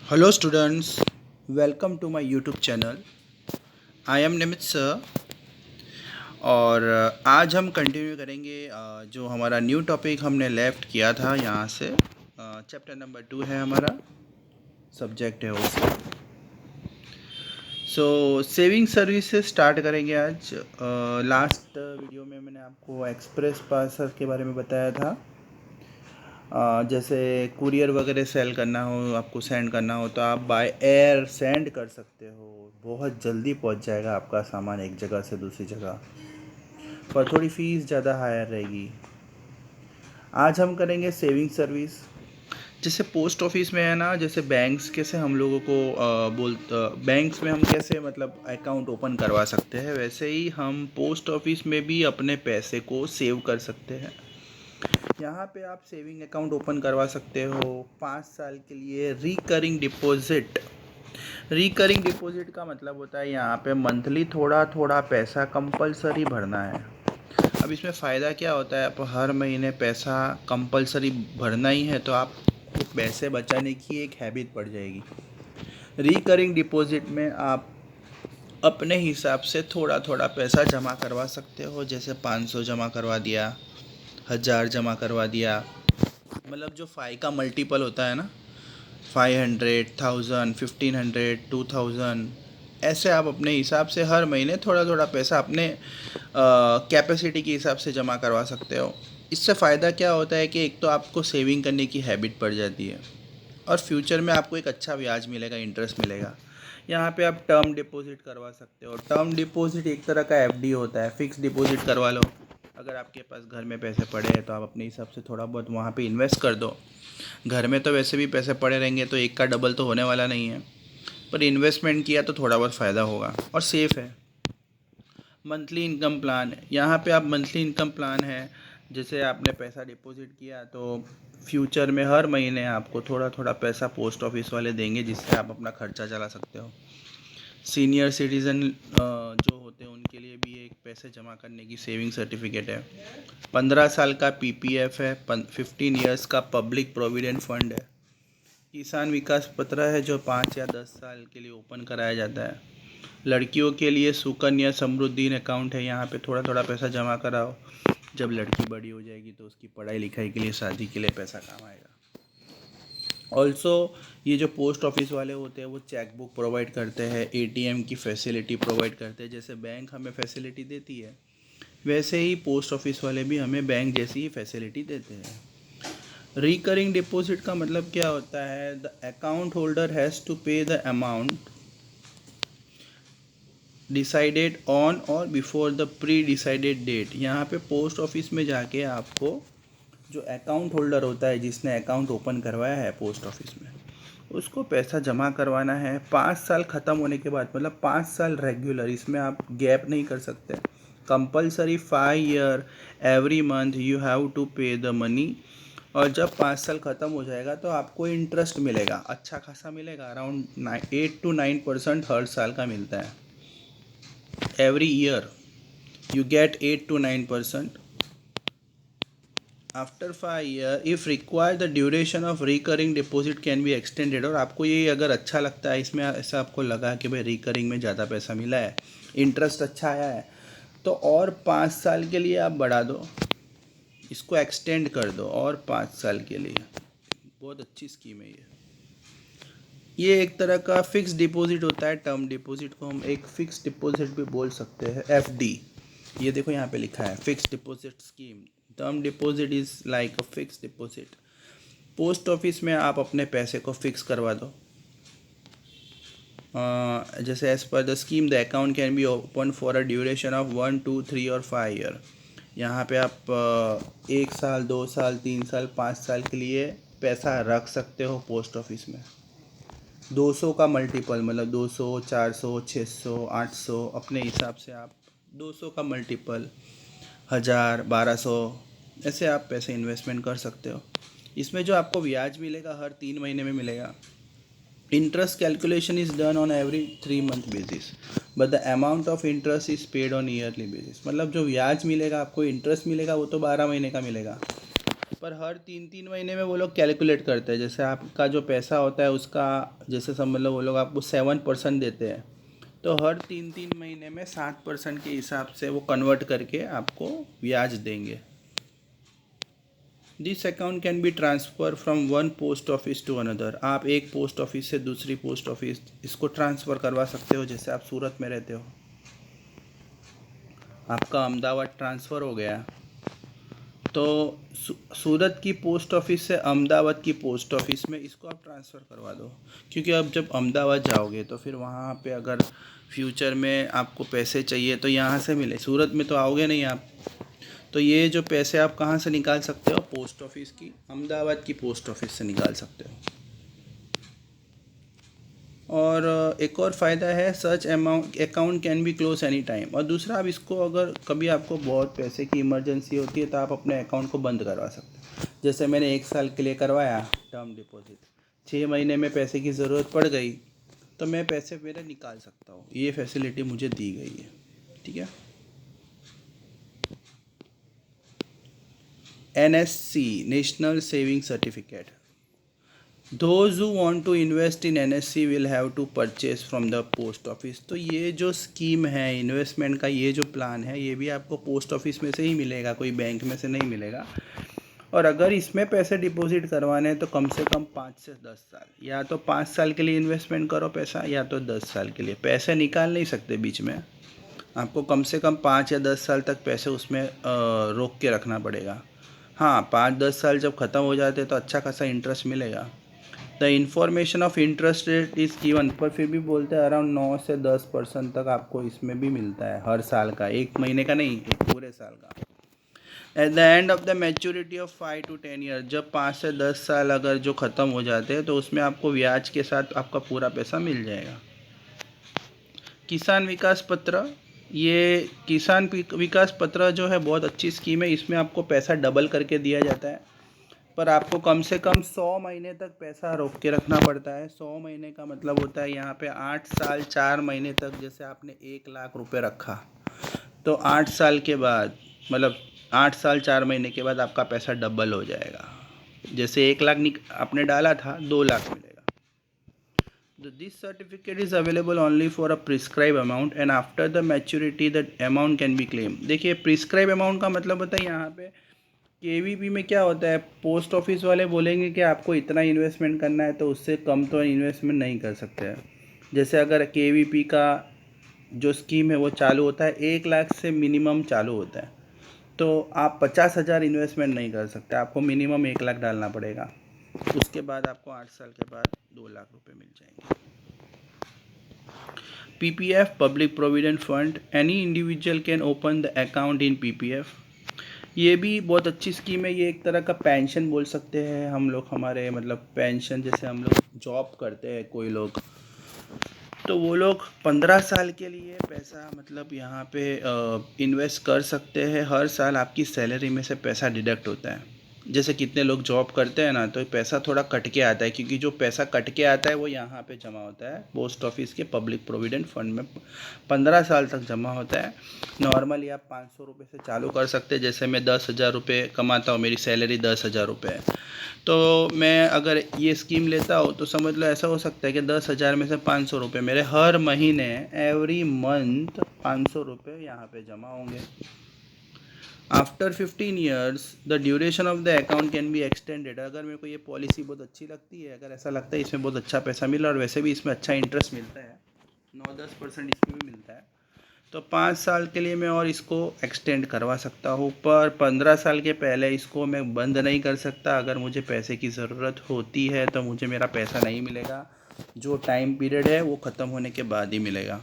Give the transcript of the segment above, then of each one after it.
Hello students, welcome to my YouTube channel. I am Nimit sir. और आज हम continue करेंगे जो हमारा न्यू टॉपिक हमने लेफ्ट किया था यहाँ से। चैप्टर नंबर 2 है हमारा, सब्जेक्ट है उसका। सेविंग सर्विसेज स्टार्ट करेंगे आज। लास्ट वीडियो में मैंने आपको एक्सप्रेस पार्सल के बारे में बताया था। जैसे कुरियर वगैरह सेल करना हो, आपको सेंड करना हो तो आप बाय एयर सेंड कर सकते हो। बहुत जल्दी पहुंच जाएगा आपका सामान एक जगह से दूसरी जगह, पर थोड़ी फीस ज़्यादा हायर रहेगी। आज हम करेंगे सेविंग सर्विस। जैसे पोस्ट ऑफिस में है ना, जैसे बैंक्स कैसे हम लोगों को बैंक्स में हम कैसे मतलब अकाउंट ओपन करवा सकते हैं, वैसे ही हम पोस्ट ऑफिस में भी अपने पैसे को सेव कर सकते हैं। यहाँ पे आप सेविंग अकाउंट ओपन करवा सकते हो 5 साल के लिए। Recurring deposit. रिकरिंग डिपॉजिट का मतलब होता है यहाँ पे मंथली थोड़ा थोड़ा पैसा कंपलसरी भरना है। अब इसमें फ़ायदा क्या होता है, आप हर महीने पैसा कंपलसरी भरना ही है तो आप पैसे बचाने की एक हैबिट पड़ जाएगी। रिकरिंग डिपॉजिट में आप अपने हिसाब से थोड़ा थोड़ा पैसा जमा करवा सकते हो। जैसे 500 जमा करवा दिया, 1000 जमा करवा दिया। मतलब जो 5 का मल्टीपल होता है ना, 500, 1000, 1500, 2000, ऐसे आप अपने हिसाब से हर महीने थोड़ा थोड़ा पैसा अपने कैपेसिटी के हिसाब से जमा करवा सकते हो। इससे फ़ायदा क्या होता है कि एक तो आपको सेविंग करने की हैबिट पड़ जाती है और फ्यूचर में आपको एक अच्छा ब्याज मिलेगा, इंटरेस्ट मिलेगा। यहाँ पे आप टर्म डिपॉजिट करवा सकते हो। टर्म डिपॉजिट एक तरह का एफडी होता है। फिक्स डिपॉजिट करवा लो। अगर आपके पास घर में पैसे पड़े हैं तो आप अपने हिसाब से थोड़ा बहुत वहाँ पे इन्वेस्ट कर दो। घर में तो वैसे भी पैसे पड़े रहेंगे तो एक का डबल तो होने वाला नहीं है, पर इन्वेस्टमेंट किया तो थोड़ा बहुत फ़ायदा होगा और सेफ़ है। मंथली इनकम प्लान, यहाँ पे आप मंथली इनकम प्लान है, जैसे आपने पैसा डिपॉजिट किया तो फ्यूचर में हर महीने आपको थोड़ा थोड़ा पैसा पोस्ट ऑफिस वाले देंगे, जिससे आप अपना खर्चा चला सकते हो। सीनियर सिटीज़न जो होते हैं उनके लिए भी एक पैसे जमा करने की सेविंग सर्टिफिकेट है। 15 साल का पीपीएफ है। 15 ईयर्स का पब्लिक प्रोविडेंट फंड है। किसान विकास पत्र है जो 5 या 10 साल के लिए ओपन कराया जाता है। लड़कियों के लिए सुकन्या समृद्धि अकाउंट है। यहाँ पे थोड़ा थोड़ा पैसा जमा कराओ, जब लड़की बड़ी हो जाएगी तो उसकी पढ़ाई लिखाई के लिए, शादी के लिए पैसा काम आएगा। ऑल्सो ये जो पोस्ट ऑफिस वाले होते हैं वो चेक बुक प्रोवाइड करते हैं, एटीएम की फैसिलिटी प्रोवाइड करते हैं। जैसे बैंक हमें फैसिलिटी देती है, वैसे ही पोस्ट ऑफिस वाले भी हमें बैंक जैसी ही फैसिलिटी देते हैं। रिकरिंग डिपॉजिट का मतलब क्या होता है, the account holder has to pay the amount decided on or before the pre decided date. यहाँ पे पोस्ट ऑफिस में जाके आपको जो अकाउंट होल्डर होता है, जिसने अकाउंट ओपन करवाया है पोस्ट ऑफिस में, उसको पैसा जमा करवाना है 5 साल ख़त्म होने के बाद। मतलब 5 साल रेगुलर, इसमें आप गैप नहीं कर सकते। Compulsory 5 year every month you have to pay the money. और जब 5 साल ख़त्म हो जाएगा तो आपको इंटरेस्ट मिलेगा, अच्छा खासा मिलेगा। अराउंड 8 to 9% हर साल का मिलता है। Every year you get 8 to 9%. After 5 year if require the duration of recurring deposit can be extended. और आपको ये अगर अच्छा लगता है, इसमें ऐसा आपको लगा कि भाई रिकरिंग में ज़्यादा पैसा मिला है, इंटरेस्ट अच्छा आया है, तो और 5 साल के लिए आप बढ़ा दो, इसको एक्सटेंड कर दो और 5 साल के लिए। बहुत अच्छी स्कीम है ये एक तरह का फिक्स डिपॉजिट होता है। टर्म डिपॉजिट को हम एक फिक्स डिपॉजिट भी बोल सकते हैं, एफडी। ये देखो यहाँ पे लिखा है fix deposit scheme. Term deposit is like a fix deposit. Post office में आप अपने पैसे को फिक्स करवा दो। जैसे as per the scheme the account can be open for a duration of 1, 2, 3 और 5 ईयर। यहाँ पे आप 1 साल, 2 साल, 3 साल, 5 साल के लिए पैसा रख सकते हो पोस्ट ऑफिस में। 200 का मल्टीपल, मतलब 200, 400, 600, 800, अपने हिसाब से आप 200 का मल्टीपल, 1000, 1200, ऐसे आप पैसे इन्वेस्टमेंट कर सकते हो। इसमें जो आपको ब्याज मिलेगा हर 3 महीने में मिलेगा। Interest calculation is done on every 3 month basis, but the amount of interest is paid on yearly basis. मतलब जो ब्याज मिलेगा, आपको इंटरेस्ट मिलेगा, वो तो 12 महीने का मिलेगा, पर हर 3-3 महीने में वो लोग कैलकुलेट करते हैं। जैसे आपका जो पैसा होता है उसका, जैसे समझ लो वो लोग आपको 7% देते हैं, तो हर 3-3 महीने में 7% के हिसाब से वो कन्वर्ट करके आपको ब्याज देंगे। This account can be transfer from one post office to another. आप एक पोस्ट ऑफिस से दूसरी पोस्ट ऑफिस इसको ट्रांसफ़र करवा सकते हो। जैसे आप सूरत में रहते हो, आपका अहमदाबाद ट्रांसफ़र हो गया, तो सूरत की पोस्ट ऑफिस से अहमदाबाद की पोस्ट ऑफिस में इसको आप ट्रांसफ़र करवा दो। क्योंकि अब जब अहमदाबाद जाओगे तो फिर वहाँ पे अगर फ्यूचर में आपको पैसे चाहिए तो यहाँ से मिले, सूरत में तो आओगे नहीं आप। तो ये जो पैसे आप कहाँ से निकाल सकते हो, पोस्ट ऑफिस की, अहमदाबाद की पोस्ट ऑफिस से निकाल सकते हो। और एक और फ़ायदा है, such account can be close any time. और दूसरा, आप इसको अगर कभी आपको बहुत पैसे की इमरजेंसी होती है तो आप अपने अकाउंट को बंद करवा सकते हो। जैसे मैंने 1 साल के लिए करवाया टर्म डिपॉजिट, 6 महीने में पैसे की ज़रूरत पड़ गई तो मैं पैसे मेरे निकाल सकता हूँ। ये फैसिलिटी मुझे दी गई है, ठीक है। NSC, national saving certificate. Those who want to invest in NSC will have to purchase from the post office। तो ये जो स्कीम है इन्वेस्टमेंट का, ये जो प्लान है, ये भी आपको पोस्ट ऑफिस में से ही मिलेगा, कोई बैंक में से नहीं मिलेगा। और अगर इसमें पैसे डिपॉजिट करवाने हैं तो कम से कम 5 से 10 साल, या तो 5 साल के लिए इन्वेस्टमेंट करो पैसा, या तो 10 साल के लिए। पैसे निकाल नहीं सकते बीच में, आपको कम से कम 5 या 10 साल तक पैसे उसमें रोक के रखना पड़ेगा। हाँ, 5-10 साल जब ख़त्म हो जाते तो अच्छा खासा इंटरेस्ट मिलेगा। The information of interest rate is given, पर फिर भी बोलते हैं अराउंड 9 से 10% तक आपको इसमें भी मिलता है हर साल का, 1 महीने का नहीं, एक पूरे साल का। At the end of the maturity of 5 to 10 year, जब 5 से 10 साल अगर जो ख़त्म हो जाते हैं तो उसमें आपको ब्याज के साथ आपका पूरा पैसा मिल जाएगा। किसान विकास पत्र, ये किसान विकास पत्र जो है बहुत अच्छी स्कीम है। इसमें आपको पैसा डबल करके दिया जाता है, पर आपको कम से कम 100 महीने तक पैसा रोक के रखना पड़ता है। 100 महीने का मतलब होता है यहाँ पे 8 साल 4 महीने तक। जैसे आपने 1 लाख रुपए रखा तो 8 साल के बाद, मतलब 8 साल 4 महीने के बाद आपका पैसा डबल हो जाएगा। जैसे 1 लाख आपने डाला था, 2 लाख मिलेगा। This certificate is available only for a prescribed amount and after the maturity that amount can be claimed। देखिए, प्रिस्क्राइब अमाउंट का मतलब होता है यहाँ पे KVP में क्या होता है, पोस्ट ऑफिस वाले बोलेंगे कि आपको इतना इन्वेस्टमेंट करना है, तो उससे कम तो इन्वेस्टमेंट नहीं कर सकते हैं। जैसे अगर KVP का जो स्कीम है वो चालू होता है 1 लाख से, मिनिमम चालू होता है, तो आप 50,000 इन्वेस्टमेंट नहीं कर सकते, आपको मिनिमम 1 लाख डालना पड़ेगा। उसके बाद आपको 8 साल के बाद 2 लाख रुपए मिल जाएंगे। PPF, public provident fund, any individual can open the account in PPF। ये भी बहुत अच्छी स्कीम है। ये एक तरह का पेंशन बोल सकते हैं हम लोग, हमारे मतलब पेंशन, जैसे हम लोग जॉब करते हैं कोई लोग, तो वो लोग 15 साल के लिए पैसा मतलब यहाँ पे इन्वेस्ट कर सकते हैं। हर साल आपकी सैलरी में से पैसा डिडक्ट होता है। जैसे कितने लोग जॉब करते हैं ना, तो पैसा थोड़ा कट के आता है, क्योंकि जो पैसा कट के आता है वो यहाँ पे जमा होता है पोस्ट ऑफिस के पब्लिक प्रोविडेंट फंड में। 15 साल तक जमा होता है। नॉर्मली आप 500 रुपये से चालू कर सकते हैं। जैसे मैं 10,000 रुपये कमाता हूँ, मेरी सैलरी 10,000 रुपये है, तो मैं अगर ये स्कीम लेता हूँ तो समझ लो ऐसा हो सकता है कि 10,000 में से 500 रुपये मेरे हर महीने, एवरी मंथ 500 रुपये यहाँ पे जमा होंगे। After 15 years the duration of the account can be extended. अगर मेरे को ये पॉलिसी बहुत अच्छी लगती है, अगर ऐसा लगता है इसमें बहुत अच्छा पैसा मिल रहा है और वैसे भी इसमें अच्छा इंटरेस्ट मिलता है, 9-10% इसमें भी मिलता है, तो 5 साल के लिए मैं और इसको एक्सटेंड करवा सकता हूँ। पर 15 साल के पहले इसको मैं बंद नहीं कर सकता। अगर मुझे पैसे की ज़रूरत होती है तो मुझे मेरा पैसा नहीं मिलेगा, जो टाइम पीरियड है वो ख़त्म होने के बाद ही मिलेगा।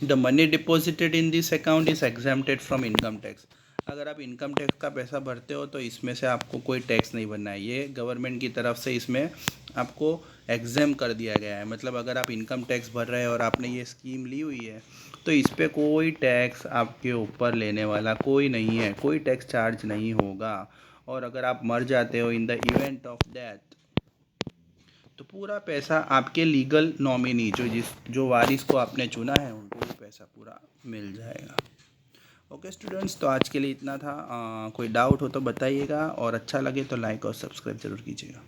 The money deposited in this account is exempted from income tax. अगर आप इनकम टैक्स का पैसा भरते हो तो इसमें से आपको कोई टैक्स नहीं भरना है। ये गवर्नमेंट की तरफ से इसमें आपको एग्जाम कर दिया गया है। मतलब अगर आप इनकम टैक्स भर रहे हैं और आपने ये स्कीम ली हुई है तो इस पर कोई टैक्स आपके ऊपर लेने वाला कोई नहीं है, कोई टैक्स चार्ज नहीं होगा। और अगर आप मर जाते हो in the event of death, तो पूरा पैसा आपके लीगल नॉमिनी जो वारिस को आपने चुना है उनको वो पैसा पूरा मिल जाएगा। ओके स्टूडेंट्स, तो आज के लिए इतना था। कोई डाउट हो तो बताइएगा, और अच्छा लगे तो लाइक और सब्सक्राइब ज़रूर कीजिएगा।